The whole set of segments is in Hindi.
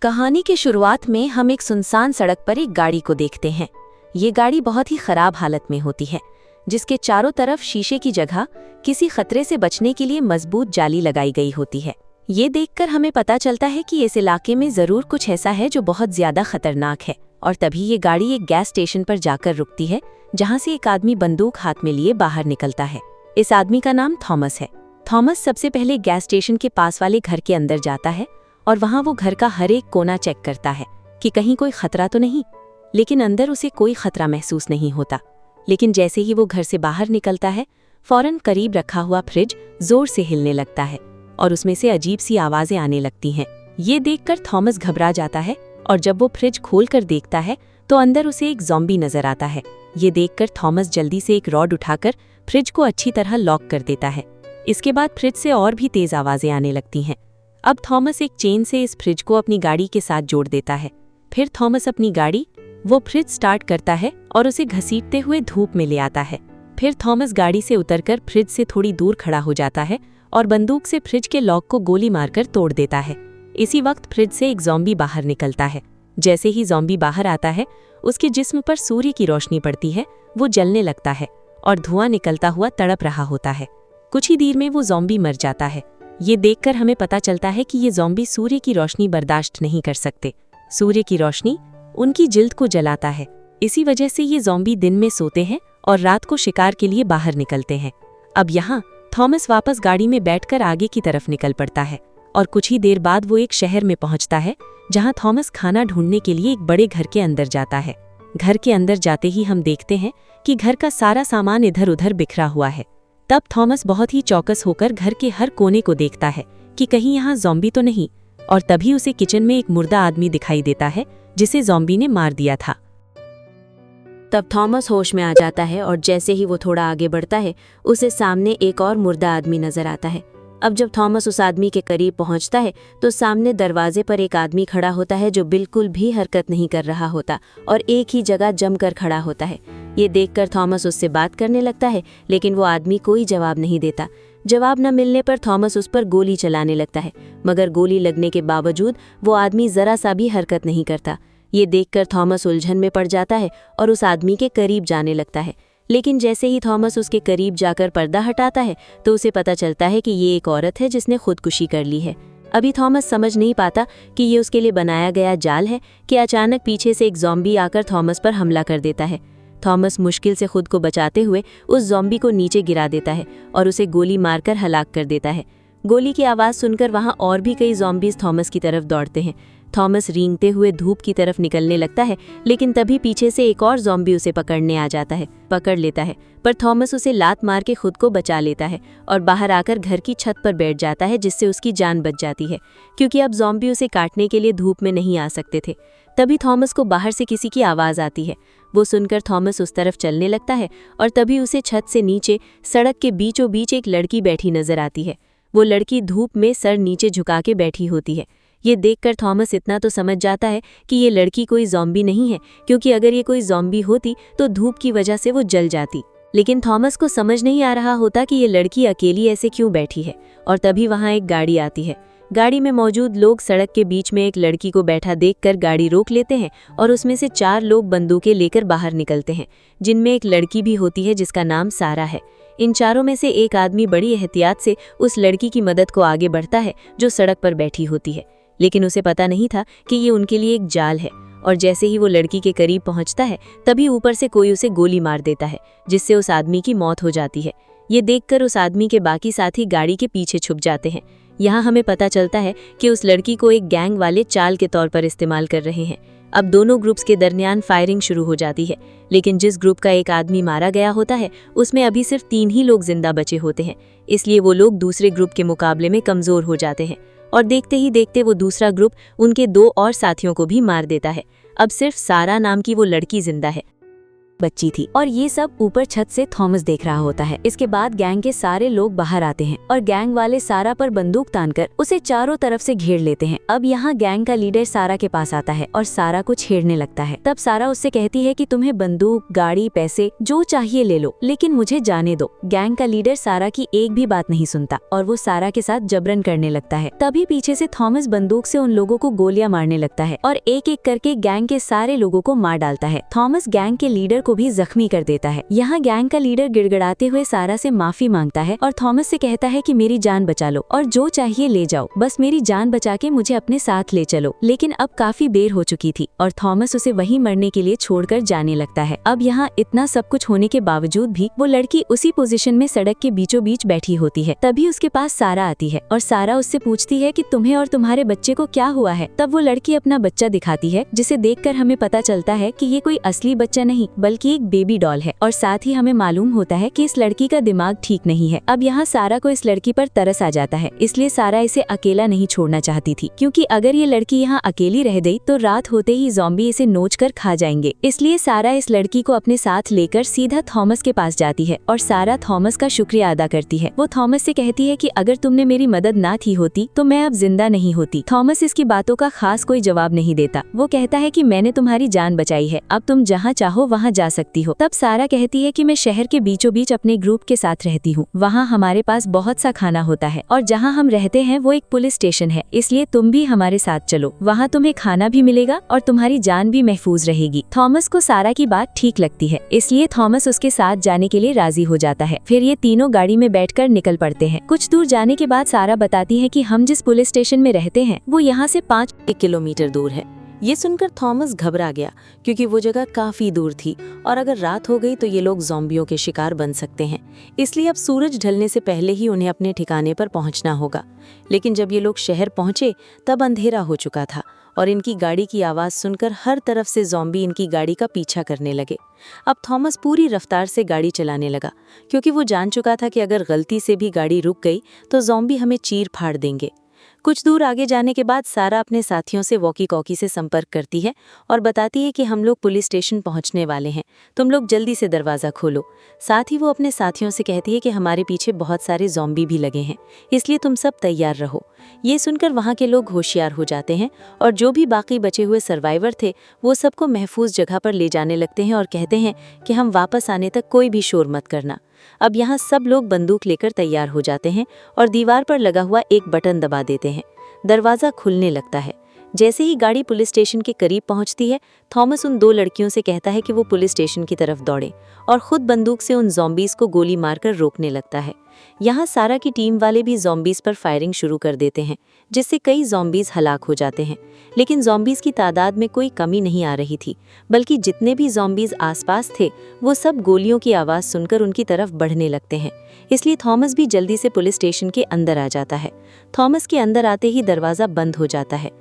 कहानी की शुरुआत में हम एक सुनसान सड़क पर एक गाड़ी को देखते हैं। ये गाड़ी बहुत ही खराब हालत में होती है, जिसके चारों तरफ शीशे की जगह किसी खतरे से बचने के लिए मजबूत जाली लगाई गई होती है। ये देखकर हमें पता चलता है कि इस इलाके में जरूर कुछ ऐसा है जो बहुत ज्यादा खतरनाक है। और तभी ये गाड़ी एक गैस स्टेशन पर जाकर रुकती है, जहाँ से एक आदमी बंदूक हाथ में लिए बाहर निकलता है। इस आदमी का नाम थॉमस है। थॉमस सबसे पहले गैस स्टेशन के पास वाले घर के अंदर जाता है और वहाँ वो घर का हर एक कोना चेक करता है कि कहीं कोई खतरा तो नहीं। लेकिन अंदर उसे कोई खतरा महसूस नहीं होता। लेकिन जैसे ही वो घर से बाहर निकलता है, फौरन करीब रखा हुआ फ्रिज जोर से हिलने लगता है और उसमें से अजीब सी आवाजें आने लगती हैं। ये देखकर थॉमस घबरा जाता है और जब वो फ्रिज खोलकर देखता है तो अंदर उसे एक ज़ॉम्बी नजर आता है। ये देखकर थॉमस जल्दी से एक रॉड उठाकर फ्रिज को अच्छी तरह लॉक कर देता है। इसके बाद फ्रिज से और भी तेज आवाजें आने लगती हैं। अब थॉमस एक चेन से इस फ्रिज को अपनी गाड़ी के साथ जोड़ देता है। फिर थॉमस अपनी गाड़ी वो फ्रिज स्टार्ट करता है और उसे घसीटते हुए धूप में ले आता है। फिर थॉमस गाड़ी से उतरकर फ्रिज से थोड़ी दूर खड़ा हो जाता है और बंदूक से फ्रिज के लॉक को गोली मारकर तोड़ देता है। इसी वक्त फ्रिज से एक ज़ॉम्बी बाहर निकलता है। जैसे ही ज़ॉम्बी बाहर आता है, उसके जिस्म पर सूर्य की रोशनी पड़ती है। वो जलने लगता है और धुआं निकलता हुआ तड़प रहा होता है। कुछ ही देर में वो ज़ॉम्बी मर जाता है। ये देखकर हमें पता चलता है कि ये ज़ॉम्बी सूर्य की रोशनी बर्दाश्त नहीं कर सकते। सूर्य की रोशनी उनकी जिल्द को जलाता है। इसी वजह से ये ज़ॉम्बी दिन में सोते हैं और रात को शिकार के लिए बाहर निकलते हैं। अब यहाँ थॉमस वापस गाड़ी में बैठकर आगे की तरफ निकल पड़ता है और कुछ ही देर बाद वो एक शहर में पहुँचता है, जहाँ थॉमस खाना ढूंढने के लिए एक बड़े घर के अंदर जाता है। घर के अंदर जाते ही हम देखते हैं कि घर का सारा सामान इधर उधर बिखरा हुआ है। तब थॉमस बहुत ही चौकस होकर घर के हर कोने को देखता है कि कहीं यहाँ ज़ॉम्बी तो नहीं, और तभी उसे किचन में एक मुर्दा आदमी दिखाई देता है जिसे ज़ॉम्बी ने मार दिया था। तब थॉमस होश में आ जाता है और जैसे ही वो थोड़ा आगे बढ़ता है, उसे सामने एक और मुर्दा आदमी नजर आता है। अब जब थॉमस उस आदमी के करीब पहुंचता है तो सामने दरवाजे पर एक आदमी खड़ा होता है जो बिल्कुल भी हरकत नहीं कर रहा होता और एक ही जगह जमकर खड़ा होता है। ये देखकर थॉमस उससे बात करने लगता है, लेकिन वो आदमी कोई जवाब नहीं देता। जवाब न मिलने पर थॉमस उस पर गोली चलाने लगता है, मगर गोली लगने के बावजूद वो आदमी जरा सा भी हरकत नहीं करता। ये देखकर थॉमस उलझन में पड़ जाता है और उस आदमी के करीब जाने लगता है। लेकिन जैसे ही थॉमस उसके करीब जाकर पर्दा हटाता है तो उसे पता चलता है कि ये एक औरत है जिसने खुदकुशी कर ली है। अभी थॉमस समझ नहीं पाता कि ये उसके लिए बनाया गया जाल है कि अचानक पीछे से एक ज़ॉम्बी आकर थॉमस पर हमला कर देता है। थॉमस मुश्किल से खुद को बचाते हुए उस ज़ॉम्बी को नीचे गिरा देता है और उसे गोली मारकर हलाक कर देता है। गोली की आवाज़ सुनकर वहाँ और भी कई ज़ॉम्बीज़ थॉमस की तरफ दौड़ते हैं। थॉमस रेंगते हुए धूप की तरफ निकलने लगता है, लेकिन तभी पीछे से एक और ज़ॉम्बी उसे पकड़ लेता है, पर थॉमस उसे लात मार के खुद को बचा लेता है और बाहर आकर घर की छत पर बैठ जाता है, जिससे उसकी जान बच जाती है, क्योंकि अब ज़ॉम्बी उसे काटने के लिए धूप में नहीं आ सकते थे। तभी थॉमस को बाहर से किसी की आवाज़ आती है। वो सुनकर थॉमस उस तरफ चलने लगता है और तभी उसे छत से नीचे सड़क के बीचों बीच एक लड़की बैठी नजर आती है। वो लड़की धूप में सर नीचे झुका के बैठी होती है। ये देखकर थॉमस इतना तो समझ जाता है कि ये लड़की कोई ज़ॉम्बी नहीं है, क्योंकि अगर ये कोई ज़ॉम्बी होती तो धूप की वजह से वो जल जाती। लेकिन थॉमस को समझ नहीं आ रहा होता कि ये लड़की अकेली ऐसे क्यों बैठी है। और तभी वहाँ एक गाड़ी आती है। गाड़ी में मौजूद लोग सड़क के बीच में एक लड़की को बैठा देखकर गाड़ी रोक लेते हैं और उसमें से 4 लोग बंदूकें लेकर बाहर निकलते हैं, जिनमें एक लड़की भी होती है जिसका नाम सारा है। इन चारों में से एक आदमी बड़ी एहतियात से उस लड़की की मदद को आगे बढ़ता है जो सड़क पर बैठी होती है, लेकिन उसे पता नहीं था कि ये उनके लिए एक जाल है। और जैसे ही वो लड़की के करीब पहुंचता है, तभी ऊपर से कोई उसे गोली मार देता है, जिससे उस आदमी की मौत हो जाती है। ये देखकर उस आदमी के बाकी साथी गाड़ी के पीछे छुप जाते हैं। यहाँ हमें पता चलता है कि उस लड़की को एक गैंग वाले चाल के तौर पर इस्तेमाल कर रहे हैं। अब दोनों ग्रुप्स के दरमियान फायरिंग शुरू हो जाती है, लेकिन जिस ग्रुप का एक आदमी मारा गया होता है उसमें अभी सिर्फ 3 ही लोग जिंदा बचे होते हैं। इसलिए वो लोग दूसरे ग्रुप के मुकाबले में कमजोर हो जाते हैं और देखते ही देखते वो दूसरा ग्रुप उनके 2 और साथियों को भी मार देता है। अब सिर्फ सारा नाम की वो लड़की जिंदा है। बच्ची थी और ये सब ऊपर छत से थॉमस देख रहा होता है। इसके बाद गैंग के सारे लोग बाहर आते हैं और गैंग वाले सारा पर बंदूक तानकर उसे चारों तरफ से घेर लेते हैं। अब यहाँ गैंग का लीडर सारा के पास आता है और सारा को छेड़ने लगता है। तब सारा उससे कहती है कि तुम्हें बंदूक, गाड़ी, पैसे जो चाहिए ले लो, लेकिन मुझे जाने दो। गैंग का लीडर सारा की एक भी बात नहीं सुनता और वो सारा के साथ जबरन करने लगता है। तभी पीछे से थॉमस बंदूक से उन लोगों को गोलियां मारने लगता है और एक एक करके गैंग के सारे लोगों को मार डालता है। थॉमस गैंग के लीडर को भी जख्मी कर देता है। यहाँ गैंग का लीडर गिड़गिड़ाते हुए सारा से माफी मांगता है और थॉमस से कहता है कि मेरी जान बचा लो और जो चाहिए ले जाओ, बस मेरी जान बचा के मुझे अपने साथ ले चलो। लेकिन अब काफी देर हो चुकी थी और थॉमस उसे वहीं मरने के लिए छोड़कर जाने लगता है। अब यहाँ इतना सब कुछ होने के बावजूद भी वो लड़की उसी पोजीशन में सड़क के बीचों बीच बैठी होती है। तभी उसके पास सारा आती है और सारा उससे पूछती है कि तुम्हें और तुम्हारे बच्चे को क्या हुआ है। तब वो लड़की अपना बच्चा दिखाती है, जिसे देखकर हमें पता चलता है कि ये कोई असली बच्चा नहीं बल्कि एक बेबी डॉल है और साथ ही हमें मालूम होता है कि इस लड़की का दिमाग ठीक नहीं है। अब यहाँ सारा को इस लड़की पर तरस आ जाता है, इसलिए सारा इसे अकेला नहीं छोड़ना चाहती थी, क्योंकि अगर ये लड़की यहाँ अकेली रह गई तो रात होते ही ज़ॉम्बी इसे नोच कर खा जाएंगे। इसलिए सारा इस लड़की को अपने साथ लेकर सीधा थॉमस के पास जाती है और सारा थॉमस का शुक्रिया अदा करती है। वो थॉमस से कहती है कि अगर तुमने मेरी मदद ना की होती तो मैं अब जिंदा नहीं होती। थॉमस इसकी बातों का खास कोई जवाब नहीं देता। वो कहता है कि मैंने तुम्हारी जान बचाई है, अब तुम जहाँ चाहो वहाँ जा सकती हो। तब सारा कहती है कि मैं शहर के बीचों बीच अपने ग्रुप के साथ रहती हूँ, वहाँ हमारे पास बहुत सा खाना होता है और जहाँ हम रहते हैं वो एक पुलिस स्टेशन है, इसलिए तुम भी हमारे साथ चलो, वहाँ तुम्हें खाना भी मिलेगा और तुम्हारी जान भी महफूज रहेगी। थॉमस को सारा की बात ठीक लगती है, इसलिए थॉमस उसके साथ जाने के लिए राजी हो जाता है। फिर ये तीनों गाड़ी में बैठकर निकल पड़ते हैं। कुछ दूर जाने के बाद सारा बताती है कि हम जिस पुलिस स्टेशन में रहते हैं वो यहाँ से 5 किलोमीटर दूर है। ये सुनकर थॉमस घबरा गया, क्योंकि वो जगह काफी दूर थी और अगर रात हो गई तो ये लोग ज़ॉम्बियों के शिकार बन सकते हैं। इसलिए अब सूरज ढलने से पहले ही उन्हें अपने ठिकाने पर पहुंचना होगा। लेकिन जब ये लोग शहर पहुंचे तब अंधेरा हो चुका था और इनकी गाड़ी की आवाज़ सुनकर हर तरफ से ज़ॉम्बी इनकी गाड़ी का पीछा करने लगे। अब थॉमस पूरी रफ्तार से गाड़ी चलाने लगा, क्योंकि वो जान चुका था कि अगर गलती से भी गाड़ी रुक गई तो ज़ॉम्बी हमें चीर फाड़ देंगे। कुछ दूर आगे जाने के बाद सारा अपने साथियों से वॉकी टॉकी से संपर्क करती है और बताती है कि हम लोग पुलिस स्टेशन पहुंचने वाले हैं, तुम लोग जल्दी से दरवाज़ा खोलो। साथ ही वो अपने साथियों से कहती है कि हमारे पीछे बहुत सारे ज़ॉम्बी भी लगे हैं, इसलिए तुम सब तैयार रहो। ये सुनकर वहाँ के लोग होशियार हो जाते हैं और जो भी बाकी बचे हुए सर्वाइवर थे वो सबको महफूज जगह पर ले जाने लगते हैं और कहते हैं कि हम वापस आने तक कोई भी शोर मत करना। अब यहाँ सब लोग बंदूक लेकर तैयार हो जाते हैं और दीवार पर लगा हुआ एक बटन दबा देते हैं। दरवाज़ा खुलने लगता है। जैसे ही गाड़ी पुलिस स्टेशन के करीब पहुंचती है, थॉमस उन 2 लड़कियों से कहता है कि वो पुलिस स्टेशन की तरफ दौड़े और खुद बंदूक से उन ज़ॉम्बीज़ को गोली मारकर रोकने लगता है। यहाँ सारा की टीम वाले भी ज़ॉम्बीज़ पर फायरिंग शुरू कर देते हैं, जिससे कई ज़ॉम्बीज़ हलाक हो जाते हैं। लेकिन ज़ॉम्बीज़ की तादाद में कोई कमी नहीं आ रही थी, बल्कि जितने भी ज़ॉम्बीज़ आसपास थे वो सब गोलियों की आवाज़ सुनकर उनकी तरफ बढ़ने लगते हैं। इसलिए थॉमस भी जल्दी से पुलिस स्टेशन के अंदर आ जाता है। थॉमस के अंदर आते ही दरवाज़ा बंद हो जाता है।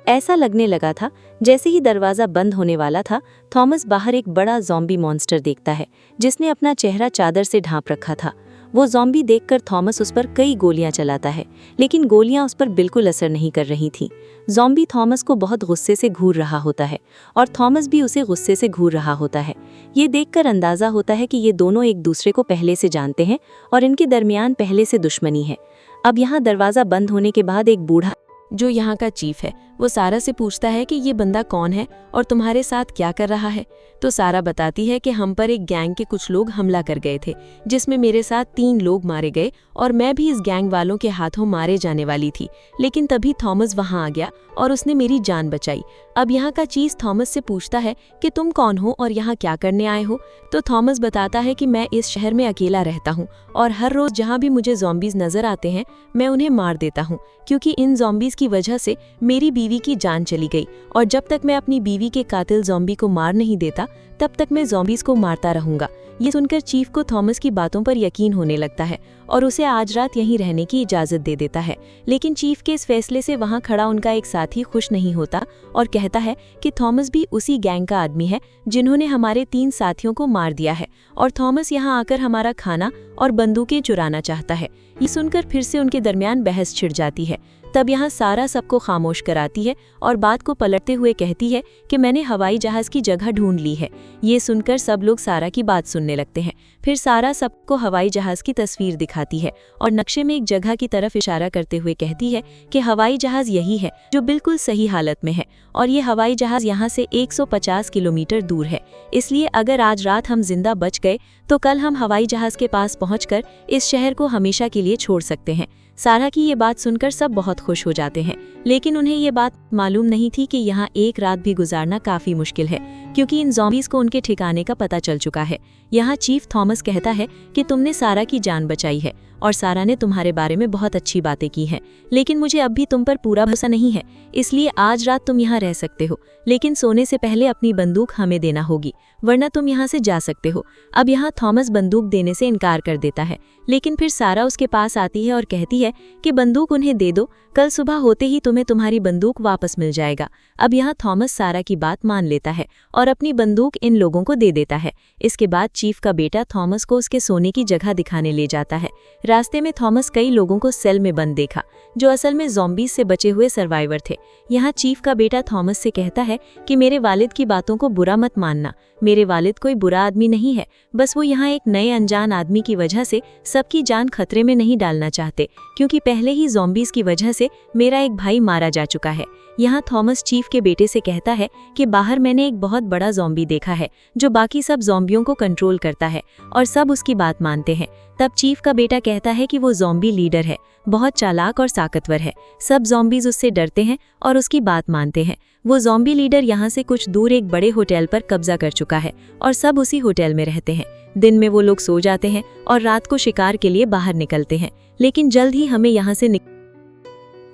ऐसा लगने लगा था जैसे ही दरवाज़ा बंद होने वाला था, थॉमस बाहर एक बड़ा ज़ॉम्बी मॉन्स्टर देखता है, जिसने अपना चेहरा चादर से ढांप रखा था। वो ज़ॉम्बी देखकर थॉमस उस पर कई गोलियां चलाता है, लेकिन गोलियां उस पर बिल्कुल असर नहीं कर रही थीं। ज़ॉम्बी थॉमस को बहुत गुस्से से घूर रहा होता है और थॉमस भी उसे गुस्से से घूर रहा होता है। ये देखकर अंदाज़ा होता है कि ये दोनों एक दूसरे को पहले से जानते हैं और इनके दरमियान पहले से दुश्मनी है। अब यहाँ दरवाज़ा बंद होने के बाद एक बूढ़ा, जो यहाँ का चीफ है, वो सारा से पूछता है कि ये बंदा कौन है और तुम्हारे साथ क्या कर रहा है। तो सारा बताती है कि हम पर एक गैंग के कुछ लोग हमला कर गए थे, जिसमें मेरे साथ 3 लोग मारे गए और मैं भी इस गैंग वालों के हाथों मारे जाने वाली थी। लेकिन तभी थॉमस वहाँ आ गया और उसने मेरी जान बचाई। अब यहाँ का चीफ थॉमस से पूछता है कि तुम कौन हो और यहाँ क्या करने आए हो। तो थॉमस बताता है कि मैं इस शहर में अकेला रहता हूँ और हर रोज़ जहाँ भी मुझे ज़ॉम्बीज़ नज़र आते हैं मैं उन्हें मार देता हूँ, क्योंकि इन ज़ॉम्बीज़ की वजह से मेरी बीवी की जान चली गई और जब तक मैं अपनी बीवी के कातिल ज़ॉम्बी को मार नहीं देता तब तक मैं ज़ॉम्बीज़ को मारता रहूँगा। ये सुनकर चीफ को थॉमस की बातों पर यकीन होने लगता है और उसे आज रात यहीं रहने की इजाज़त दे देता है। लेकिन चीफ के इस फैसले से वहाँ खड़ा उनका एक साथी खुश नहीं होता और कहता है कि थॉमस भी उसी गैंग का आदमी है जिन्होंने हमारे 3 साथियों को मार दिया है और थॉमस यहाँ आकर हमारा खाना और बंदूकें चुराना चाहता है। ये सुनकर फिर से उनके दरमियान बहस छिड़ जाती है। तब यहाँ सारा सबको खामोश कराती है और बात को पलटते हुए कहती है कि मैंने हवाई जहाज़ की जगह ढूंढ ली है। ये सुनकर सब लोग सारा की बात सुनने लगते हैं। फिर सारा सबको हवाई जहाज़ की तस्वीर दिखाती है और नक्शे में एक जगह की तरफ इशारा करते हुए कहती है कि हवाई जहाज़ यही है जो बिल्कुल सही हालत में है और ये हवाई जहाज़ यहाँ से 150 किलोमीटर दूर है। इसलिए अगर आज रात हम जिंदा बच गए तो कल हम हवाई जहाज़ के पास पहुंचकर इस शहर को हमेशा के लिए छोड़ सकते हैं। सारा की ये बात सुनकर सब बहुत खुश हो जाते हैं, लेकिन उन्हें ये बात मालूम नहीं थी कि यहाँ एक रात भी गुजारना काफ़ी मुश्किल है, क्योंकि इन ज़ॉम्बीज़ को उनके ठिकाने का पता चल चुका है। यहाँ चीफ थॉमस कहता है कि तुमने सारा की जान बचाई है और सारा ने तुम्हारे बारे में बहुत अच्छी बातें की हैं, लेकिन मुझे अब भी तुम पर पूरा भरोसा नहीं है, इसलिए आज रात तुम यहाँ रह सकते हो, लेकिन सोने से पहले अपनी बंदूक हमें देना होगी, वरना तुम यहाँ से जा सकते हो। अब यहाँ थॉमस बंदूक देने से इनकार कर देता है, लेकिन फिर सारा उसके पास आती है और कहती है कि बंदूक उन्हें दे दो, कल सुबह होते ही तुम्हें तुम्हारी बंदूक वापस मिल जाएगा। अब यहाँ थॉमस सारा की बात मान लेता है और अपनी बंदूक इन लोगों को दे देता है। इसके बाद चीफ का बेटा थॉमस को उसके सोने की जगह दिखाने ले जाता है। रास्ते में थॉमस कई लोगों को सेल में बंद देखा जो असल में ज़ॉम्बीज़ से बचे हुए सर्वाइवर थे। यहाँ चीफ का बेटा थॉमस से कहता है कि मेरे वालिद की बातों को बुरा मत मानना, मेरे वालिद कोई बुरा आदमी नहीं है, बस वो यहाँ एक नए अनजान आदमी की वजह से सबकी जान खतरे में नहीं डालना चाहते, क्योंकि पहले ही ज़ॉम्बीज़ की वजह से मेरा एक भाई मारा जा चुका है। यहाँ थॉमस चीफ के बेटे से कहता है कि बाहर मैंने एक बहुत बड़ा ज़ॉम्बी देखा है जो बाकी सब ज़ॉम्बियों को कंट्रोल करता है और सब उसकी बात मानते हैं। तब चीफ का बेटा कहता है कि वो ज़ॉम्बी लीडर है, बहुत चालाक और ताकतवर है, सब ज़ॉम्बीज़ उससे डरते हैं और उसकी बात मानते हैं। वो ज़ॉम्बी लीडर यहाँ से कुछ दूर एक बड़े होटल पर कब्जा कर चुका है और सब उसी होटल में रहते हैं। दिन में वो लोग सो जाते हैं और रात को शिकार के लिए बाहर निकलते हैं, लेकिन जल्द ही हमें यहाँ से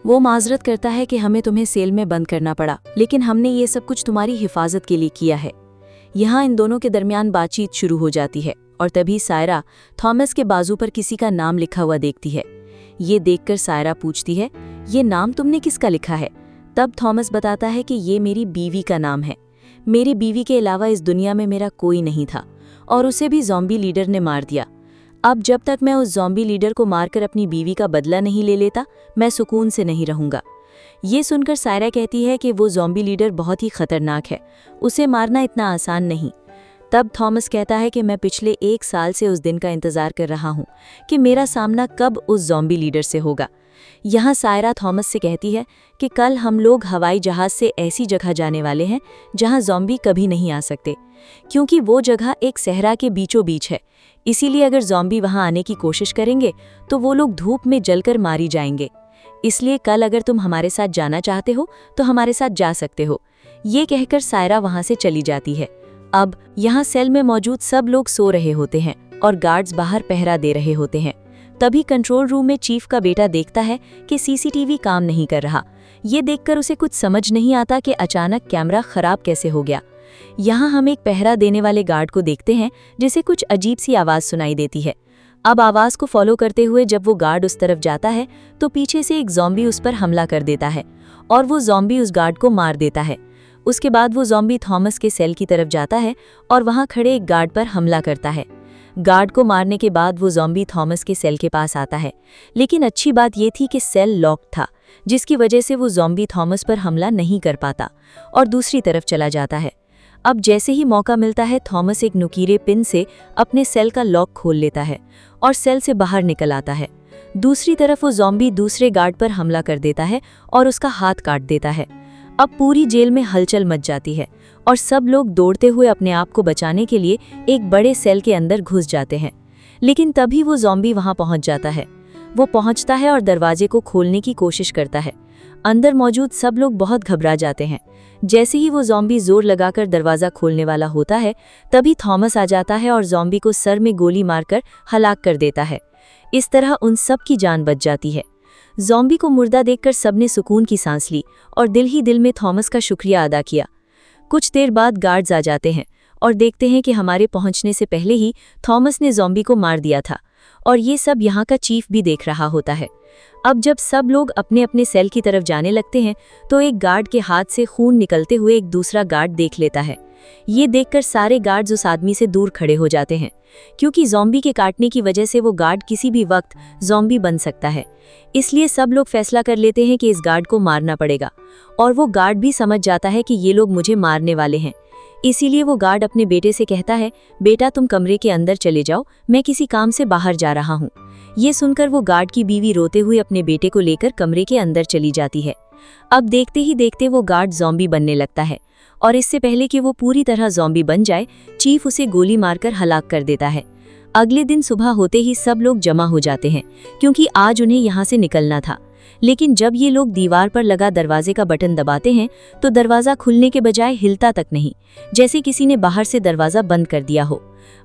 वो माजरत करता है कि हमें तुम्हें सेल में बंद करना पड़ा, लेकिन हमने ये सब कुछ तुम्हारी हिफाजत के लिए किया है। यहाँ इन दोनों के दरमियान बातचीत शुरू हो जाती है और तभी सायरा थॉमस के बाजू पर किसी का नाम लिखा हुआ देखती है। ये देखकर सायरा पूछती है, ये नाम तुमने किसका लिखा है? तब थॉमस बताता है कि ये मेरी बीवी का नाम है। मेरी बीवी के अलावा इस दुनिया में मेरा कोई नहीं था और उसे भी ज़ॉम्बी लीडर ने मार दिया। अब जब तक मैं उस ज़ॉम्बी लीडर को मारकर अपनी बीवी का बदला नहीं ले लेता, मैं सुकून से नहीं रहूँगा। ये सुनकर सायरा कहती है कि वो ज़ॉम्बी लीडर बहुत ही खतरनाक है, उसे मारना इतना आसान नहीं। तब थॉमस कहता है कि मैं पिछले 1 साल से उस दिन का इंतज़ार कर रहा हूँ कि मेरा सामना कब उस ज़ॉम्बी लीडर से होगा। यहाँ सायरा थॉमस से कहती है कि कल हम लोग हवाई जहाज़ से ऐसी जगह जाने वाले हैं जहाँ ज़ॉम्बी कभी नहीं आ सकते, क्योंकि वो जगह एक सहरा के बीचों बीच है। इसीलिए अगर ज़ॉम्बी वहाँ आने की कोशिश करेंगे तो वो लोग धूप में जलकर मारी जाएंगे। इसलिए कल अगर तुम हमारे साथ जाना चाहते हो तो हमारे साथ जा सकते हो। ये कहकर सायरा वहाँ से चली जाती है। अब यहाँ सेल में मौजूद सब लोग सो रहे होते हैं और गार्ड्स बाहर पहरा दे रहे होते हैं। तभी कंट्रोल रूम में चीफ का बेटा देखता है कि सीसीटीवी काम नहीं कर रहा। ये देखकर उसे कुछ समझ नहीं आता कि अचानक कैमरा खराब कैसे हो गया। यहाँ हम एक पहरा देने वाले गार्ड को देखते हैं जिसे कुछ अजीब सी आवाज़ सुनाई देती है। अब आवाज़ को फॉलो करते हुए जब वो गार्ड उस तरफ जाता है तो पीछे से एक ज़ॉम्बी उस पर हमला कर देता है और वो ज़ॉम्बी उस गार्ड को मार देता है। उसके बाद वो ज़ॉम्बी थॉमस के सेल की तरफ जाता है और वहाँ खड़े एक गार्ड पर हमला करता है। गार्ड को मारने के बाद वो ज़ॉम्बी थॉमस के सेल के पास आता है, लेकिन अच्छी बात ये थी कि सेल लॉक था, जिसकी वजह से वो ज़ॉम्बी थॉमस पर हमला नहीं कर पाता और दूसरी तरफ चला जाता है। अब जैसे ही मौका मिलता है थॉमस एक नुकीले पिन से अपने सेल का लॉक खोल लेता है और सेल से बाहर निकल आता है। दूसरी तरफ वो ज़ॉम्बी दूसरे गार्ड पर हमला कर देता है और उसका हाथ काट देता है। अब पूरी जेल में हलचल मच जाती है और सब लोग दौड़ते हुए अपने आप को बचाने के लिए एक बड़े सेल के अंदर घुस जाते हैं। लेकिन तभी वो ज़ॉम्बी वहां पहुंच जाता है। वो पहुंचता है और दरवाजे को खोलने की कोशिश करता है। अंदर मौजूद सब लोग बहुत घबरा जाते हैं। जैसे ही वो ज़ॉम्बी जोर लगाकर दरवाज़ा खोलने वाला होता है, तभी थॉमस आ जाता है और ज़ॉम्बी को सर में गोली मारकर हलाक कर देता है। इस तरह उन सब की जान बच जाती है। ज़ॉम्बी को मुर्दा देखकर सबने सुकून की सांस ली और दिल ही दिल में थॉमस का शुक्रिया अदा किया। कुछ देर बाद गार्ड्स आ जाते हैं और देखते हैं कि हमारे पहुंचने से पहले ही थॉमस ने ज़ॉम्बी को मार दिया था और ये सब यहाँ का चीफ भी देख रहा होता है। अब जब सब लोग अपने अपने सेल की तरफ जाने लगते हैं तो एक गार्ड के हाथ से खून निकलते हुए एक दूसरा गार्ड देख लेता है। ये देखकर सारे गार्ड्स उस आदमी से दूर खड़े हो जाते हैं, क्योंकि ज़ॉम्बी के काटने की वजह से वो गार्ड किसी भी वक्त ज़ॉम्बी बन सकता है। इसलिए सब लोग फैसला कर लेते हैं कि इस गार्ड को मारना पड़ेगा, और वो गार्ड भी समझ जाता है कि ये लोग मुझे मारने वाले हैं। इसीलिए वो गार्ड अपने बेटे से कहता है, बेटा तुम कमरे के अंदर चले जाओ, मैं किसी काम से बाहर जा रहा हूँ। ये सुनकर वो गार्ड की बीवी रोते हुए अपने बेटे को लेकर कमरे के अंदर चली जाती है। अब देखते ही देखते वो गार्ड ज़ॉम्बी बनने लगता है, और इससे पहले कि वो पूरी तरह ज़ॉम्बी बन जाए, चीफ उसे गोली मारकर हलाक कर देता है। अगले दिन सुबह होते ही सब लोग जमा हो जाते हैं, क्योंकि आज उन्हें यहाँ से निकलना था। लेकिन जब ये लोग दीवार पर लगा दरवाजे का बटन दबाते हैं तो दरवाज़ा खुलने के बजाय हिलता तक नहीं, जैसे किसी ने बाहर से दरवाज़ा बंद कर दिया हो।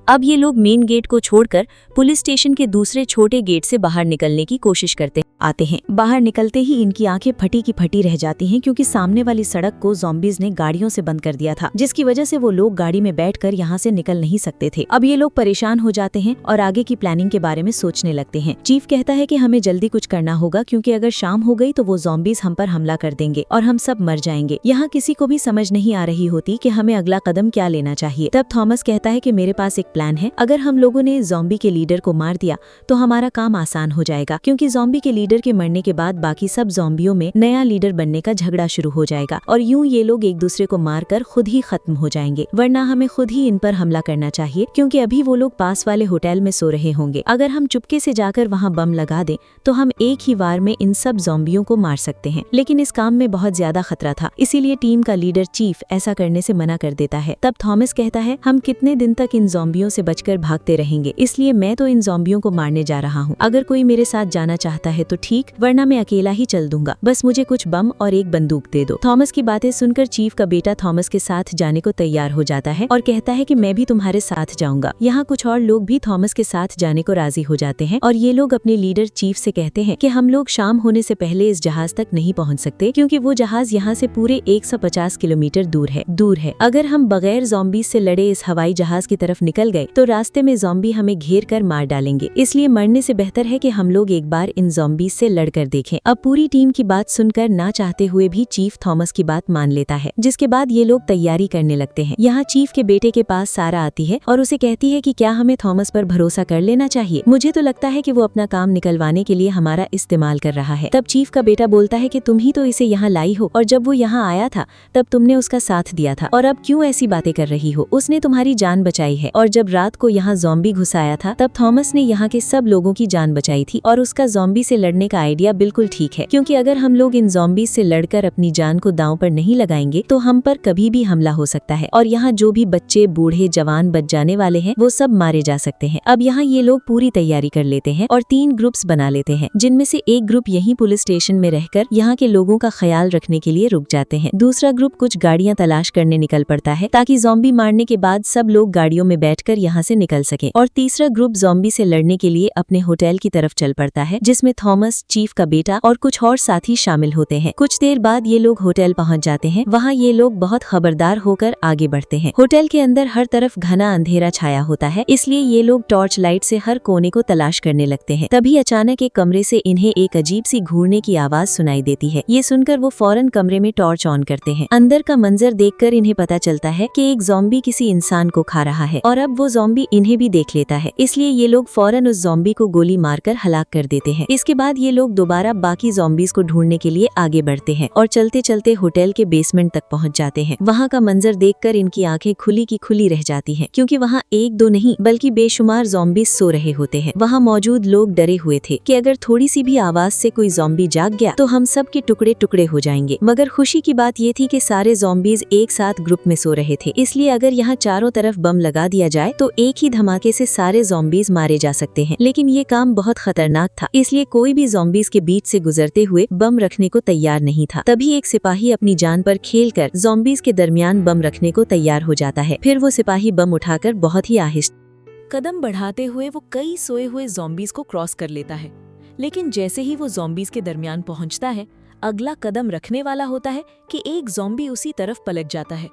अब ये लोग मेन गेट को छोड़कर पुलिस स्टेशन के दूसरे छोटे गेट से बाहर निकलने की कोशिश करते आते हैं। बाहर निकलते ही इनकी आंखें फटी की फटी रह जाती हैं, क्योंकि सामने वाली सड़क को ज़ॉम्बीज़ ने गाड़ियों से बंद कर दिया था, जिसकी वजह से वो लोग गाड़ी में बैठकर यहाँ से निकल नहीं सकते थे। अब ये लोग परेशान हो जाते हैं और आगे की प्लानिंग के बारे में सोचने लगते हैं। चीफ कहता है कि हमें जल्दी कुछ करना होगा, क्योंकि अगर शाम हो गई तो वो ज़ॉम्बीज़ हम पर हमला कर देंगे और हम सब मर जाएंगे। यहाँ किसी को भी समझ नहीं आ रही होती कि हमें अगला कदम क्या लेना चाहिए। तब थॉमस कहता है कि मेरे पास एक प्लान है। अगर हम लोगों ने ज़ॉम्बी के लीडर को मार दिया तो हमारा काम आसान हो जाएगा, क्योंकि ज़ॉम्बी के लीडर के मरने के बाद बाकी सब ज़ॉम्बियों में नया लीडर बनने का झगड़ा शुरू हो जाएगा, और यूं ये लोग एक दूसरे को मारकर खुद ही खत्म हो जाएंगे। वरना हमें खुद ही इन पर हमला करना चाहिए, क्योंकि अभी वो लोग पास वाले होटल में सो रहे होंगे। अगर हम चुपके से जाकर वहाँ बम लगा दें तो हम एक ही वार में इन सब ज़ॉम्बियों को मार सकते हैं। लेकिन इस काम में बहुत ज्यादा खतरा था, इसीलिए टीम का लीडर चीफ ऐसा करने से मना कर देता है। तब थॉमस कहता है, हम कितने दिन तक इन ज़ॉम्बियों से बचकर भागते रहेंगे, इसलिए मैं तो इन ज़ॉम्बियों को मारने जा रहा हूँ। अगर कोई मेरे साथ जाना चाहता है तो ठीक, वरना मैं अकेला ही चल दूंगा। बस मुझे कुछ बम और एक बंदूक दे दो। थॉमस की बातें सुनकर चीफ का बेटा थॉमस के साथ जाने को तैयार हो जाता है और कहता है कि मैं भी तुम्हारे साथ जाऊंगा। यहाँ कुछ और लोग भी थॉमस के साथ जाने को राजी हो जाते हैं, और ये लोग अपने लीडर चीफ से कहते हैं कि हम लोग शाम होने से पहले इस जहाज तक नहीं पहुँच सकते, क्योंकि वो जहाज यहाँ से पूरे 150 किलोमीटर दूर है। अगर हम बगैर ज़ॉम्बीज़ से लड़े इस हवाई जहाज की तरफ निकल गए तो रास्ते में ज़ॉम्बी हमें घेर कर मार डालेंगे। इसलिए मरने से बेहतर है कि हम लोग एक बार इन ज़ॉम्बीज़ से लड़कर देखें। अब पूरी टीम की बात सुनकर ना चाहते हुए भी चीफ थॉमस की बात मान लेता है, जिसके बाद ये लोग तैयारी करने लगते हैं। यहाँ चीफ के बेटे के पास सारा आती है और उसे कहती है कि क्या हमें थॉमस पर भरोसा कर लेना चाहिए। मुझे तो लगता है कि वो अपना काम निकलवाने के लिए हमारा इस्तेमाल कर रहा है। तब चीफ का बेटा बोलता है कि तुम ही तो इसे यहाँ लाई हो, और जब वो यहाँ आया था तब तुमने उसका साथ दिया था, और अब क्यों ऐसी बातें कर रही हो? उसने तुम्हारी जान बचाई है, और जब रात को यहाँ ज़ॉम्बी घुसाया था तब थॉमस ने यहाँ के सब लोगों की जान बचाई थी, और उसका ज़ॉम्बी से लड़ने का आइडिया बिल्कुल ठीक है, क्योंकि अगर हम लोग इन ज़ॉम्बी से लड़कर अपनी जान को दांव पर नहीं लगाएंगे तो हम पर कभी भी हमला हो सकता है, और यहाँ जो भी बच्चे बूढ़े जवान बच जाने वाले हैं वो सब मारे जा सकते हैं। अब यहाँ ये लोग पूरी तैयारी कर लेते हैं और 3 ग्रुप्स बना लेते हैं, जिनमें से एक ग्रुप यहीं पुलिस स्टेशन में रहकर यहाँ के लोगों का ख्याल रखने के लिए रुक जाते हैं। दूसरा ग्रुप कुछ गाड़ियाँ तलाश करने निकल पड़ता है, ताकि ज़ॉम्बी मारने के बाद सब लोग गाड़ियों में बैठकर यहाँ से निकल सके। और तीसरा ग्रुप ज़ॉम्बी से लड़ने के लिए अपने होटल की तरफ चल पड़ता है, जिसमें थॉमस, चीफ का बेटा और कुछ और साथी शामिल होते हैं। कुछ देर बाद ये लोग होटल पहुंच जाते हैं। वहाँ ये लोग बहुत खबरदार होकर आगे बढ़ते हैं। होटल के अंदर हर तरफ घना अंधेरा छाया होता है, इसलिए ये लोग टॉर्च लाइट से हर कोने को तलाश करने लगते हैं। तभी अचानक एक कमरे से इन्हें एक अजीब सी घूरने की आवाज सुनाई देती है। ये सुनकर वो फौरन कमरे में टॉर्च ऑन करते हैं। अंदर का मंजर देखकर इन्हें पता चलता है कि एक ज़ॉम्बी किसी इंसान को खा रहा है, और अब वो ज़ॉम्बी इन्हें भी देख लेता है, इसलिए ये लोग फौरन उस ज़ॉम्बी को गोली मारकर हलाक कर देते हैं। इसके बाद ये लोग दोबारा बाकी ज़ॉम्बीज़ को ढूंढने के लिए आगे बढ़ते हैं और चलते चलते होटल के बेसमेंट तक पहुंच जाते हैं। वहां का मंजर देखकर इनकी आंखें खुली की खुली रह जाती हैं, क्योंकि वहां एक दो नहीं बल्कि बेशुमार ज़ॉम्बीज़ सो रहे होते हैं। वहां मौजूद लोग डरे हुए थे कि अगर थोड़ी सी भी आवाज से कोई ज़ॉम्बी जाग गया तो हम सब के टुकड़े टुकड़े हो जाएंगे। मगर खुशी की बात ये थी कि सारे ज़ॉम्बीज़ एक साथ ग्रुप में सो रहे थे, इसलिए अगर यहाँ चारों तरफ बम लगा दिया जाए तो एक ही धमाके से सारे ज़ॉम्बीज़ मारे जा सकते हैं। लेकिन ये काम बहुत खतरनाक था, इसलिए कोई भी ज़ॉम्बीज़ के बीच से गुजरते हुए बम रखने को तैयार नहीं था। तभी एक सिपाही अपनी जान पर खेलकर ज़ॉम्बीज़ के दरमियान बम रखने को तैयार हो जाता है। फिर वो सिपाही बम उठाकर बहुत ही आहिस्ते कदम बढ़ाते हुए वो कई सोए हुए ज़ॉम्बीज़ को क्रॉस कर लेता है। लेकिन जैसे ही वो ज़ॉम्बीज़ के दरमियान पहुंचता है, अगला कदम रखने वाला होता है कि एक ज़ॉम्बी उसी तरफ पलट जाता है।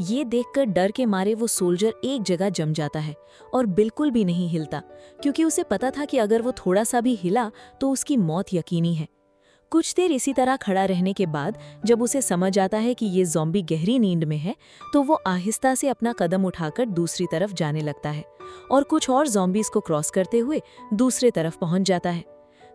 ये देखकर डर के मारे वो सोल्जर एक जगह जम जाता है और बिल्कुल भी नहीं हिलता, क्योंकि उसे पता था कि अगर वो थोड़ा सा भी हिला तो उसकी मौत यकीनी है। कुछ देर इसी तरह खड़ा रहने के बाद जब उसे समझ आता है कि ये ज़ॉम्बी गहरी नींद में है, तो वो आहिस्ता से अपना कदम उठाकर दूसरी तरफ जाने लगता है और कुछ और ज़ॉम्बीज़ को क्रॉस करते हुए दूसरे तरफ पहुंच जाता है।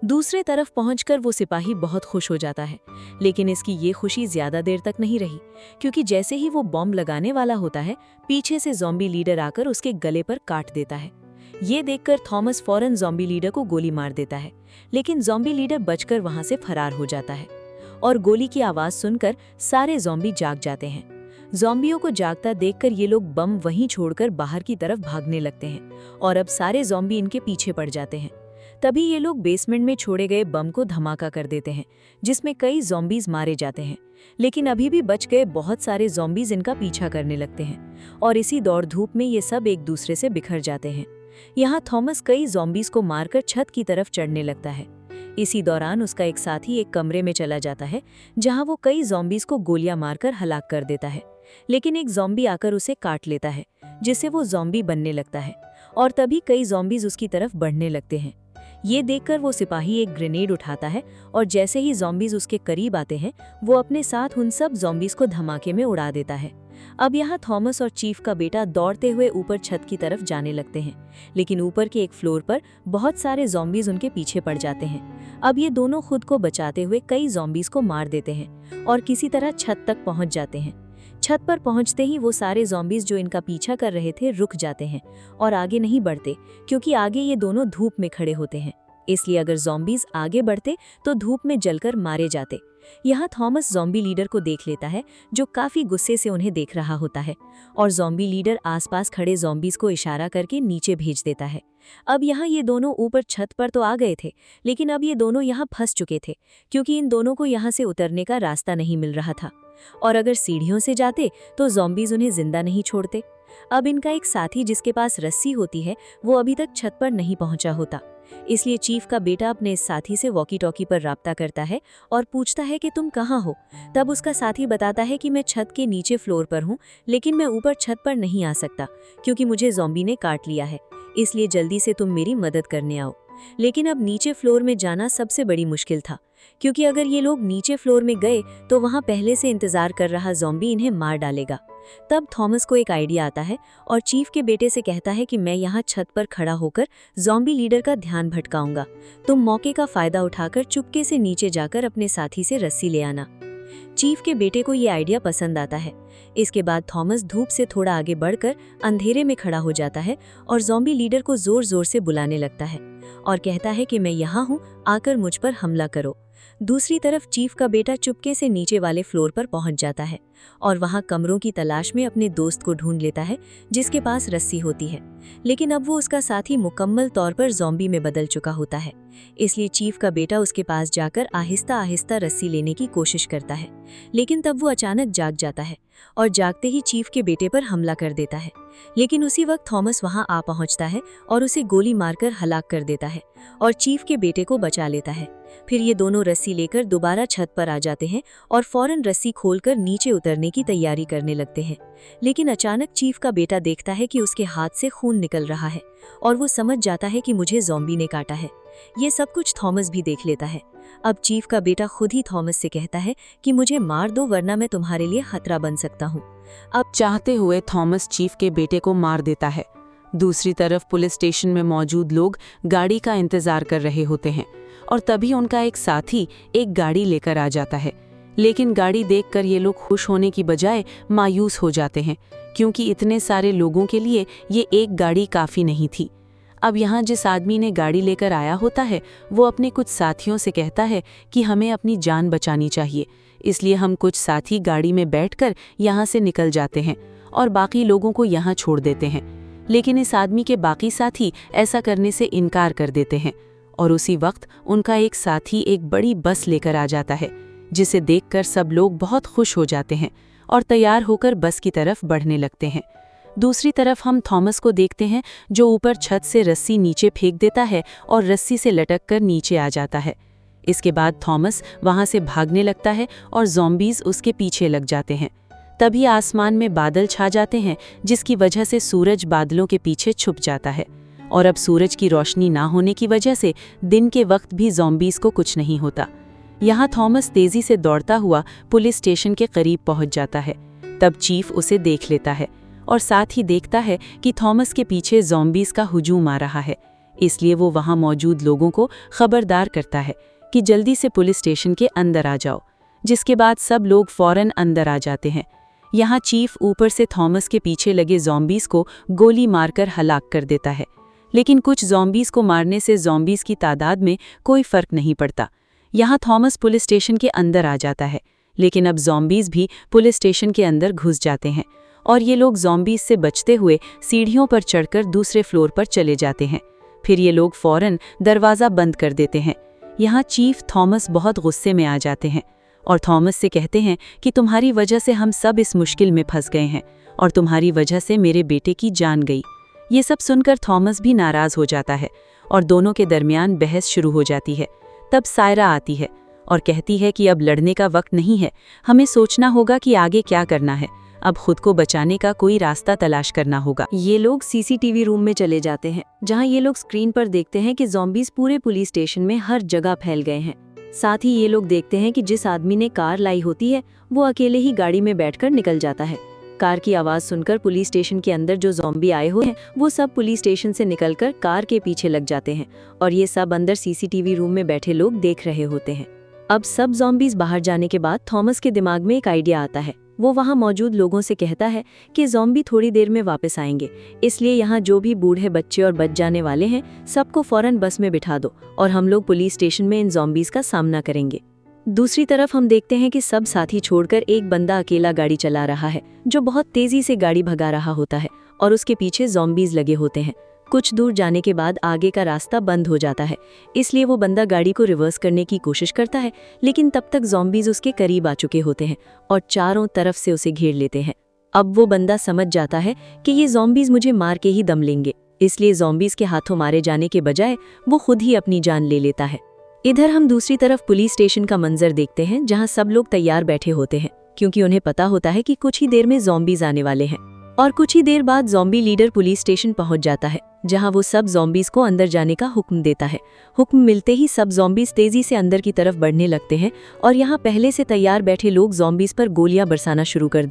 दूसरे तरफ पहुंचकर वो सिपाही बहुत खुश हो जाता है, लेकिन इसकी ये खुशी ज्यादा देर तक नहीं रही, क्योंकि जैसे ही वो बॉम्ब लगाने वाला होता है, पीछे से ज़ॉम्बी लीडर आकर उसके गले पर काट देता है। ये देखकर थॉमस फौरन ज़ॉम्बी लीडर को गोली मार देता है, लेकिन ज़ॉम्बी लीडर बचकर वहां से फरार हो जाता है और गोली की आवाज सुनकर सारे ज़ॉम्बी जाग जाते हैं। ज़ॉम्बियों को जागता देखकर ये लोग बम वहीं छोड़कर बाहर की तरफ भागने लगते हैं और अब सारे ज़ॉम्बी इनके पीछे पड़ जाते हैं। तभी ये लोग बेसमेंट में छोड़े गए बम को धमाका कर देते हैं, जिसमें कई ज़ॉम्बीज़ मारे जाते हैं, लेकिन अभी भी बच गए बहुत सारे ज़ॉम्बीज़ इनका पीछा करने लगते हैं और इसी दौड़ धूप में ये सब एक दूसरे से बिखर जाते हैं। यहाँ थॉमस कई ज़ॉम्बीज़ को मारकर छत की तरफ चढ़ने लगता है। इसी दौरान उसका एक साथी एक कमरे में चला जाता है, जहाँ वो कई ज़ॉम्बीज़ को गोलियां मारकर हलाक कर देता है, लेकिन एक ज़ॉम्बी आकर उसे काट लेता है, जिससे वो ज़ॉम्बी बनने लगता है और तभी कई ज़ॉम्बीज़ उसकी तरफ बढ़ने लगते हैं। ये देखकर वो सिपाही एक ग्रेनेड उठाता है और जैसे ही ज़ॉम्बीज़ उसके करीब आते हैं, वो अपने साथ उन सब ज़ॉम्बीज़ को धमाके में उड़ा देता है। अब यहाँ थॉमस और चीफ का बेटा दौड़ते हुए ऊपर छत की तरफ जाने लगते हैं, लेकिन ऊपर के एक फ्लोर पर बहुत सारे ज़ॉम्बीज़ उनके पीछे पड़ जाते हैं। अब ये दोनों खुद को बचाते हुए कई ज़ॉम्बीज़ को मार देते हैं और किसी तरह छत तक पहुँच जाते हैं। छत पर पहुंचते ही वो सारे ज़ॉम्बीज़ जो इनका पीछा कर रहे थे रुक जाते हैं और आगे नहीं बढ़ते, क्योंकि आगे ये दोनों धूप में खड़े होते हैं। इसलिए अगर ज़ॉम्बीज़ आगे बढ़ते तो धूप में जलकर मारे जाते। यहाँ थॉमस ज़ॉम्बी लीडर को देख लेता है, जो काफ़ी गुस्से से उन्हें देख रहा होता है, और ज़ॉम्बी लीडर आसपास खड़े ज़ॉम्बीज़ को इशारा करके नीचे भेज देता है। अब यहाँ ये दोनों ऊपर छत पर तो आ गए थे, लेकिन अब ये दोनों यहाँ फंस चुके थे, क्योंकि इन दोनों को यहाँ से उतरने का रास्ता नहीं मिल रहा था, और अगर सीढ़ियों से जाते तो ज़ॉम्बीज़ उन्हें जिंदा नहीं छोड़ते। अब इनका एक साथी जिसके पास रस्सी होती है, वो अभी तक छत पर नहीं पहुंचा होता। इसलिए चीफ का बेटा अपने इस साथी से वॉकी टॉकी पर राब्ता करता है और पूछता है कि तुम कहाँ हो। तब उसका साथी बताता है कि मैं छत के नीचे फ्लोर पर हूँ, लेकिन मैं ऊपर छत पर नहीं आ सकता, क्योंकि मुझे ज़ॉम्बी ने काट लिया है, इसलिए जल्दी से तुम मेरी मदद करने आओ। लेकिन अब नीचे फ्लोर में जाना सबसे बड़ी मुश्किल था, क्योंकि अगर ये लोग नीचे फ्लोर में गए तो वहाँ पहले से इंतजार कर रहा ज़ॉम्बी इन्हें मार डालेगा। तब थॉमस को एक आइडिया आता है और चीफ के बेटे से कहता है कि मैं यहाँ छत पर खड़ा होकर ज़ॉम्बी लीडर का ध्यान भटकाऊंगा, तुम मौके का फायदा उठाकर चुपके से नीचे जाकर अपने साथी से रस्सी ले आना। चीफ के बेटे को ये आइडिया पसंद आता है। इसके बाद थॉमस धूप से थोड़ा आगे बढ़कर अंधेरे में खड़ा हो जाता है और ज़ॉम्बी लीडर को जोर जोर से बुलाने लगता है और कहता है कि मैं यहाँ हूँ, आकर मुझ पर हमला करो। दूसरी तरफ चीफ का बेटा चुपके से नीचे वाले फ्लोर पर पहुंच जाता है और वहां कमरों की तलाश में अपने दोस्त को ढूंढ लेता है, जिसके पास रस्सी होती है, लेकिन अब वो उसका साथी मुकम्मल तौर पर ज़ॉम्बी में बदल चुका होता है। इसलिए चीफ का बेटा उसके पास जाकर आहिस्ता आहिस्ता रस्सी लेने की कोशिश करता है, लेकिन तब वो अचानक जाग जाता है और जागते ही चीफ के बेटे पर हमला कर देता है। लेकिन उसी वक्त थॉमस वहां आ पहुंचता है और उसे गोली मारकर हलाक कर देता है और चीफ के बेटे को बचा लेता है। फिर ये दोनों रस्सी लेकर दोबारा छत पर आ जाते हैं और फौरन रस्सी खोलकर नीचे उतरने की तैयारी करने लगते हैं। लेकिन अचानक चीफ का बेटा देखता है कि उसके हाथ से खून निकल रहा है और वो समझ जाता है कि मुझे ज़ॉम्बी ने काटा है। ये सब कुछ थॉमस भी देख लेता है। अब चीफ का बेटा खुद ही थॉमस से कहता है कि मुझे मार दो, वरना मैं तुम्हारे लिए खतरा बन सकता हूँ। अब चाहते हुए थॉमस चीफ के बेटे को मार देता है। दूसरी तरफ पुलिस स्टेशन में मौजूद लोग गाड़ी का इंतजार कर रहे होते हैं और तभी उनका एक साथी एक गाड़ी लेकर आ जाता है। लेकिन गाड़ी देखकर ये लोग खुश होने की बजाय मायूस हो जाते हैं, क्योंकि इतने सारे लोगों के लिए ये एक गाड़ी काफ़ी नहीं थी। अब यहाँ जिस आदमी ने गाड़ी लेकर आया होता है, वो अपने कुछ साथियों से कहता है कि हमें अपनी जान बचानी चाहिए, इसलिए हम कुछ साथी गाड़ी में बैठकर यहाँ से निकल जाते हैं और बाकी लोगों को यहाँ छोड़ देते हैं। लेकिन इस आदमी के बाकी साथी ऐसा करने से इनकार कर देते हैं और उसी वक्त उनका एक साथी एक बड़ी बस लेकर आ जाता है, जिसे देखकर सब लोग बहुत खुश हो जाते हैं और तैयार होकर बस की तरफ बढ़ने लगते हैं। दूसरी तरफ हम थॉमस को देखते हैं, जो ऊपर छत से रस्सी नीचे फेंक देता है और रस्सी से लटक कर नीचे आ जाता है। इसके बाद थॉमस वहां से भागने लगता है और ज़ॉम्बीज़ उसके पीछे लग जाते हैं। तभी आसमान में बादल छा जाते हैं, जिसकी वजह से सूरज बादलों के पीछे छुप जाता है। और अब सूरज की रोशनी ना होने की वजह से दिन के वक्त भी ज़ॉम्बीज़ को कुछ नहीं होता। यहाँ थॉमस तेजी से दौड़ता हुआ पुलिस स्टेशन के करीब पहुंच जाता है। तब चीफ उसे देख लेता है और साथ ही देखता है कि थॉमस के पीछे ज़ॉम्बीज़ का हुजूम आ रहा है। इसलिए वो वहाँ मौजूद लोगों को खबरदार करता है कि जल्दी से पुलिस स्टेशन के अंदर आ जाओ, जिसके बाद सब लोग फौरन अंदर आ जाते हैं। यहाँ चीफ ऊपर से थॉमस के पीछे लगे ज़ॉम्बीज़ को गोली मारकर हलाक कर देता है। लेकिन कुछ ज़ॉम्बीज़ को मारने से ज़ॉम्बीज़ की तादाद में कोई फ़र्क नहीं पड़ता। यहाँ थॉमस पुलिस स्टेशन के अंदर आ जाता है, लेकिन अब ज़ॉम्बीज़ भी पुलिस स्टेशन के अंदर घुस जाते हैं और ये लोग ज़ॉम्बीज़ से बचते हुए सीढ़ियों पर चढ़कर दूसरे फ्लोर पर चले जाते हैं। फिर ये लोग फ़ौरन दरवाज़ा बंद कर देते हैं। यहाँ चीफ थॉमस बहुत गुस्से में आ जाते हैं और थॉमस से कहते हैं कि तुम्हारी वजह से हम सब इस मुश्किल में फंस गए हैं और तुम्हारी वजह से मेरे बेटे की जान गई। ये सब सुनकर थॉमस भी नाराज़ हो जाता है और दोनों के दरमियान बहस शुरू हो जाती है। तब सायरा आती है और कहती है कि अब लड़ने का वक्त नहीं है, हमें सोचना होगा कि आगे क्या करना है। अब खुद को बचाने का कोई रास्ता तलाश करना होगा। ये लोग सीसीटीवी रूम में चले जाते हैं, जहां ये लोग स्क्रीन पर देखते हैं कि ज़ॉम्बीज़ पूरे पुलिस स्टेशन में हर जगह फैल गए हैं। साथ ही ये लोग देखते हैं कि जिस आदमी ने कार लाई होती है वो अकेले ही गाड़ी में बैठकर निकल जाता है। कार की आवाज़ सुनकर पुलिस स्टेशन के अंदर जो ज़ॉम्बी आए हुए हैं वो सब पुलिस स्टेशन से निकलकर कार के पीछे लग जाते हैं और ये सब अंदर सीसीटीवी रूम में बैठे लोग देख रहे होते हैं। अब सब ज़ॉम्बीज़ बाहर जाने के बाद थॉमस के दिमाग में एक आइडिया आता है। वो वहाँ मौजूद लोगों से कहता है कि ज़ॉम्बी थोड़ी देर में वापस आएंगे, इसलिए यहाँ जो भी बूढ़े बच्चे और बच जाने वाले हैं सबको फ़ौरन बस में बिठा दो और हम लोग पुलिस स्टेशन में इन ज़ॉम्बीज़ का सामना करेंगे। दूसरी तरफ हम देखते हैं कि सब साथी छोड़कर एक बंदा अकेला गाड़ी चला रहा है, जो बहुत तेज़ी से गाड़ी भगा रहा होता है और उसके पीछे ज़ॉम्बीज़ लगे होते हैं। कुछ दूर जाने के बाद आगे का रास्ता बंद हो जाता है, इसलिए वो बंदा गाड़ी को रिवर्स करने की कोशिश करता है, लेकिन तब तक ज़ॉम्बीज़ उसके करीब आ चुके होते हैं और चारों तरफ से उसे घेर लेते हैं। अब वो बंदा समझ जाता है कि ये ज़ॉम्बीज़ मुझे मार के ही दम लेंगे, इसलिए ज़ॉम्बीज़ के हाथों मारे जाने के बजाय वो खुद ही अपनी जान ले लेता है। इधर हम दूसरी तरफ पुलिस स्टेशन का मंजर देखते हैं, जहाँ सब लोग तैयार बैठे होते हैं, क्योंकि उन्हें पता होता है कि कुछ ही देर में ज़ॉम्बीज़ आने वाले हैं। और कुछ ही देर बाद ज़ॉम्बी लीडर पुलिस स्टेशन पहुंच जाता है, जहां वो सब ज़ॉम्बीज़ को अंदर जाने का हुक्म देता है। हुक्म मिलते ही सब ज़ॉम्बीज़ तेज़ी से अंदर की तरफ बढ़ने लगते हैं और यहाँ पहले से तैयार बैठे लोग ज़ॉम्बीज़ पर गोलियां बरसाना शुरू कर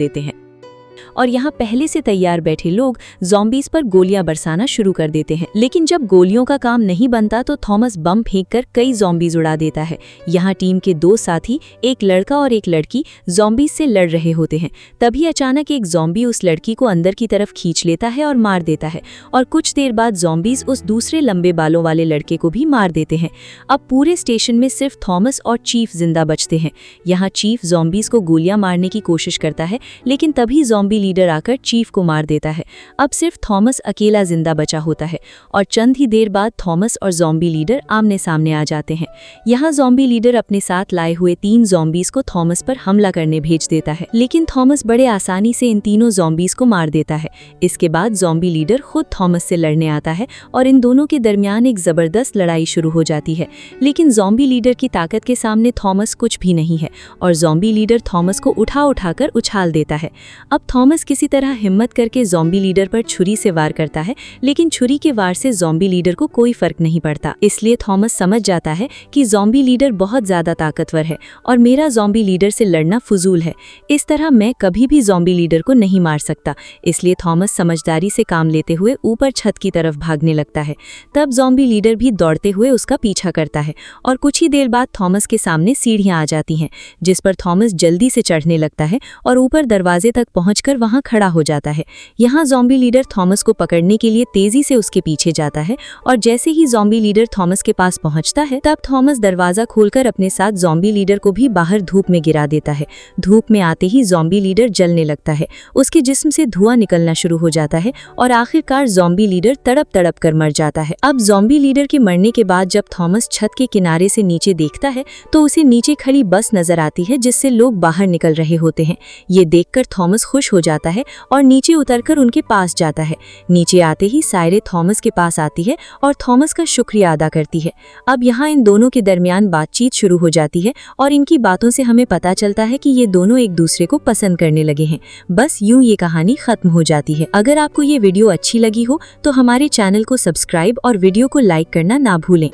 देते हैं। लेकिन जब गोलियों का काम नहीं बनता तो थॉमस बम फेंककर कई ज़ॉम्बीज़ उड़ा देता है। यहाँ टीम के दो साथी, एक लड़का और एक लड़की, ज़ॉम्बीज़ से लड़ रहे होते हैं। तभी अचानक एक ज़ॉम्बी उस लड़की को अंदर की तरफ खींच लेता है और मार देता है और कुछ देर बाद ज़ॉम्बीज़ उस दूसरे लंबे बालों वाले लड़के को भी मार देते हैं। अब पूरे स्टेशन में सिर्फ थॉमस और चीफ जिंदा बचते हैं। यहाँ चीफ ज़ॉम्बीज़ को गोलियां मारने की कोशिश करता है, लेकिन तभी ज़ॉम्बी लीडर आकर चीफ को मार देता है। अब सिर्फ थॉमस अकेला जिंदा बचा होता है और चंद ही देर बाद थॉमस और ज़ॉम्बी लीडर आमने सामने आ जाते हैं। यहाँ ज़ॉम्बी लीडर अपने साथ लाए हुए 3 ज़ॉम्बीज़ को थॉमस पर हमला करने भेज देता है, लेकिन थॉमस बड़े आसानी से इन तीनों ज़ॉम्बीज़ को मार देता है। इसके बाद ज़ॉम्बी लीडर खुद थॉमस से लड़ने आता है और इन दोनों के दरमियान एक ज़बरदस्त लड़ाई शुरू हो जाती है। लेकिन ज़ॉम्बी लीडर की ताकत के सामने थॉमस कुछ भी नहीं है और ज़ॉम्बी लीडर थॉमस को उठाकर उछाल देता है। अब थॉमस किसी तरह हिम्मत करके ज़ॉम्बी लीडर पर छुरी से वार करता है, लेकिन छुरी के वार से ज़ॉम्बी लीडर को कोई फर्क नहीं पड़ता। इसलिए थॉमस समझ जाता है कि ज़ॉम्बी लीडर बहुत ज़्यादा ताकतवर है और मेरा ज़ॉम्बी लीडर से लड़ना फजूल है। इस तरह मैं कभी भी ज़ॉम्बी लीडर को नहीं मार सकता। इसलिए थॉमस समझदारी से काम लेते हुए ऊपर छत की तरफ भागने लगता है। तब ज़ॉम्बी लीडर भी दौड़ते हुए उसका पीछा करता है और कुछ ही देर बाद थॉमस के सामने सीढ़ियाँ आ जाती हैं, जिस पर थॉमस जल्दी से चढ़ने लगता है और ऊपर दरवाजे तक पहुंचकर वहां खड़ा हो जाता है। यहाँ ज़ॉम्बी लीडर थॉमस को पकड़ने के लिए तेजी से उसके पीछे जाता है और जैसे ही ज़ॉम्बी लीडर थॉमस के पास पहुंचता है, तब थॉमस दरवाजा खोलकर अपने साथ ज़ॉम्बी लीडर को भी बाहर धूप में गिरा देता है। धूप में आते ही ज़ॉम्बी लीडर जलने लगता है, उसके जिस्म से धुआं निकलना शुरू हो जाता है और आखिरकार ज़ॉम्बी लीडर तड़प कर मर जाता है। अब ज़ॉम्बी लीडर के मरने के बाद जब थॉमस छत के किनारे से नीचे देखता है तो उसे नीचे खड़ी बस नजर आती है, जिससे लोग बाहर निकल रहे होते हैं। ये देखकर थॉमस खुश हो जाता जाता है और नीचे उतरकर उनके पास जाता है। नीचे आते ही सायरे थॉमस के पास आती है और थॉमस का शुक्रिया अदा करती है। अब यहाँ इन दोनों के दरमियान बातचीत शुरू हो जाती है और इनकी बातों से हमें पता चलता है कि ये दोनों एक दूसरे को पसंद करने लगे हैं। बस यूं ये कहानी खत्म हो जाती है। अगर आपको ये वीडियो अच्छी लगी हो तो हमारे चैनल को सब्सक्राइब और वीडियो को लाइक करना ना भूलें।